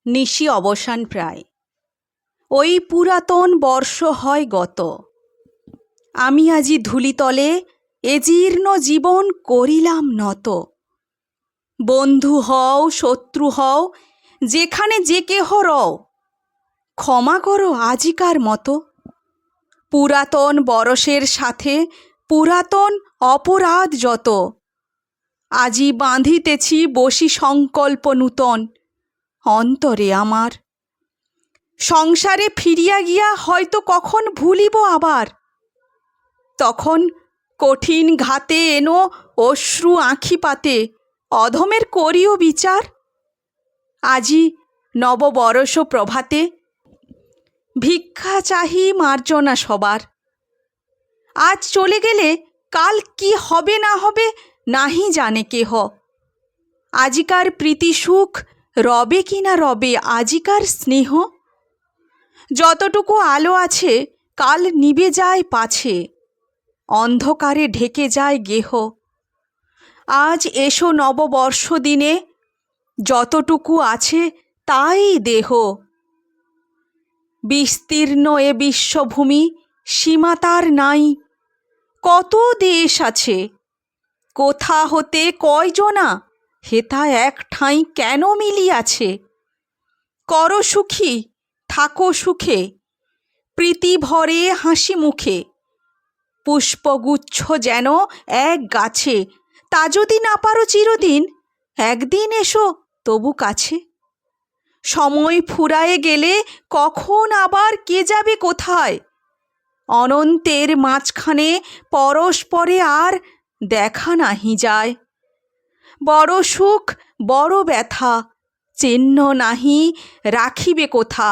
নিশি অবসান প্রায়। ওই পুরাতন বর্ষ হয় গত। আমি আজি ধূলিতলে এ জীর্ণ জীবন করিলাম নত। বন্ধু হও শত্রু হও যেখানে যে কেহ রও, ক্ষমা করো আজিকার মতো। পুরাতন বরষের সাথে পুরাতন অপরাধ যত, আজি বাঁধিতেছি বসি সংকল্প নূতন অন্তরে আমার। সংসারে ফিরিয়া গিয়া হয়তো কখন ভুলিব আবার, তখন কঠিন ঘাতে এনো অশ্রু আঁখি পাতে অধমের করিও বিচার। আজি নববরষ প্রভাতে ভিক্ষা চাহি মার্জনা সবার। আজ চলে গেলে কাল কি হবে না হবে নাহি জানে কেহ। আজিকার প্রীতি সুখ রবে কি না রবে আজিকার স্নেহ। যতটুকু আলো আছে কাল নিবে যায় পাছে, অন্ধকারে ঢেকে যায় গেহ। আজ এসো নববর্ষ দিনে, যতটুকু আছে তাই দেহ। বিস্তীর্ণ এ বিশ্বভূমি সীমা তার নাই, কত দেশ আছে কোথা হতে কয়জনা হেথা এক ঠাঁই কেন মিলিয়াছে। কর সুখী থাকো সুখে প্রীতি ভরে হাসি মুখে, পুষ্পগুচ্ছ যেন এক গাছে, তা যদি না পারো চিরদিন একদিন এসো তবু কাছে। সময় ফুরায়ে গেলে কখন আবার কে যাবে কোথায়, অনন্তের মাঝখানে পরস্পরে আর দেখা নাহি যায়। বড় সুখ বড় ব্যথা চিহ্ন নাহি রাখিবে কোথা,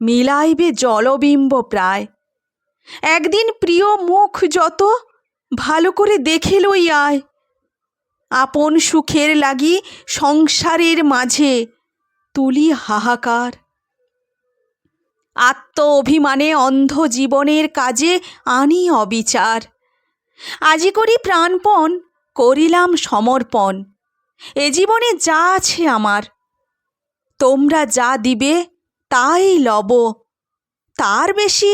মিলাইবে জলবিম্ব প্রায়। একদিন প্রিয় মুখ যত ভালো করে দেখে লই আয়, আপন সুখের লাগি সংসারের মাঝে তুলি হাহাকার। আত্ম অভিমানে অন্ধ জীবনের কাজে আনি অবিচার। আজি করি প্রাণপণ করিলাম সমর্পণ, এ জীবনে যা আছে আমার। তোমরা যা দিবে তাই লব, তার বেশি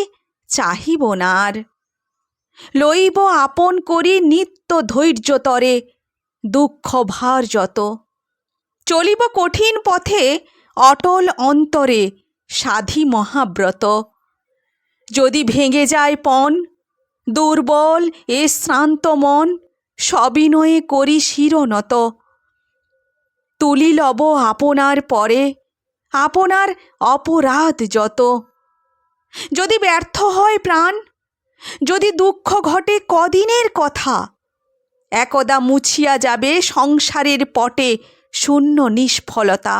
চাহিব না আর। লইব আপন করি নিত্য ধৈর্যতরে দুঃখ ভার যত। চলিব কঠিন পথে অটল অন্তরে সাধি মহাব্রত। যদি ভেঙে যায় পণ দুর্বল এ শ্রান্ত মন, সবিনয়ে করি শিরনত। তুলি লব আপনার পরে আপনার অপরাধ যত। যদি ব্যর্থ হয় প্রাণ, যদি দুঃখ ঘটে কদিনের কথা, একদা মুছিয়া যাবে সংসারের পটে শূন্য নিষ্ফলতা।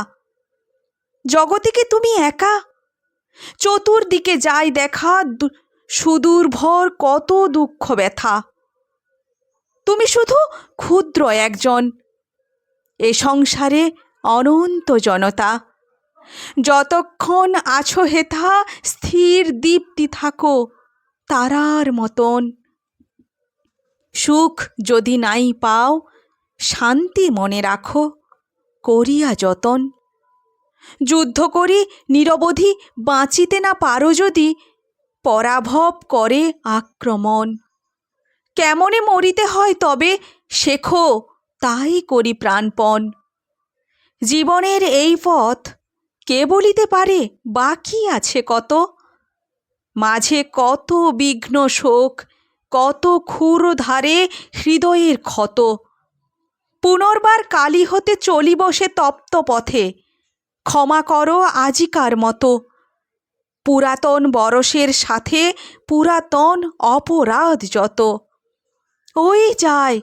জগতে কি তুমি একা? চতুর্দিকে যাই দেখা সুদূরভর কত দুঃখ ব্যথা। তুমি শুধু ক্ষুদ্র একজন, এ সংসারে অনন্ত জনতা। যতক্ষণ আছো হেথা স্থির দীপ্তি থাকো তারার মতন। সুখ যদি নাই পাও শান্তি মনে রাখো করিয়া যতন। যুদ্ধ করি নিরবধি বাঁচিতে না পারো যদি, পরাভব করে আক্রমণ। কেমনে মরিতে হয় তবে শেখো তাই করি প্রাণপণ। জীবনের এই পথ কে বলিতে পারে বাকি আছে কত, মাঝে কত বিঘ্ন শোক কত ক্ষুরধারে হৃদয়ের ক্ষত। পুনর্বার কালী হতে চলিব সে তপ্ত পথে, ক্ষমা করো আজিকার মতো। পুরাতন বরষের সাথে পুরাতন অপরাধ যত। ওই যায়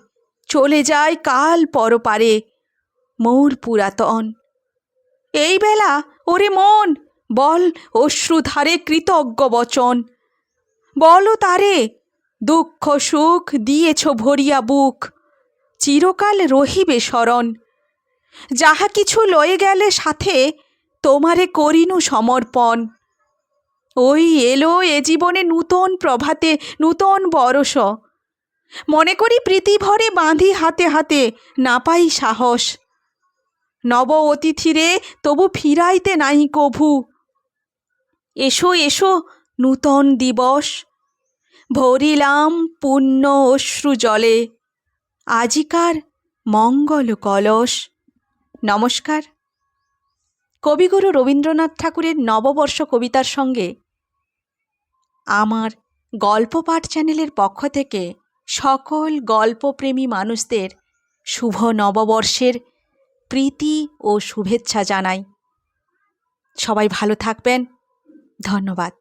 চলে যায় কাল পরপারে মোর পুরাতন। এই বেলা ওরে মন বল অশ্রুধারে কৃতজ্ঞ বচন। বলো তারে দুঃখ সুখ দিয়েছ ভরিয়া বুক, চিরকাল রহিবে স্মরণ। যাহা কিছু লয়ে গেলে সাথে তোমারে করিনু সমর্পণ। ওই এলো এ জীবনে নূতন প্রভাতে নূতন বরষ। মনে করি প্রীতি ভরে বাঁধি হাতে হাতে না পাই সাহস। নব অতিথিরে তবু ফিরাইতে নাই কভু। এসো এসো নূতন দিবস, ভরিলাম পুণ্য অশ্রু জলে, আজিকার মঙ্গল কলস। নমস্কার। কবিগুরু রবীন্দ্রনাথ ঠাকুরের নববর্ষ কবিতার সঙ্গে আমার গল্প পাঠ চ্যানেলের পক্ষ থেকে সকল গল্পপ্রেমী মানুষদের শুভ নববর্ষের প্রীতি ও শুভেচ্ছা জানাই। সবাই ভালো থাকবেন। ধন্যবাদ।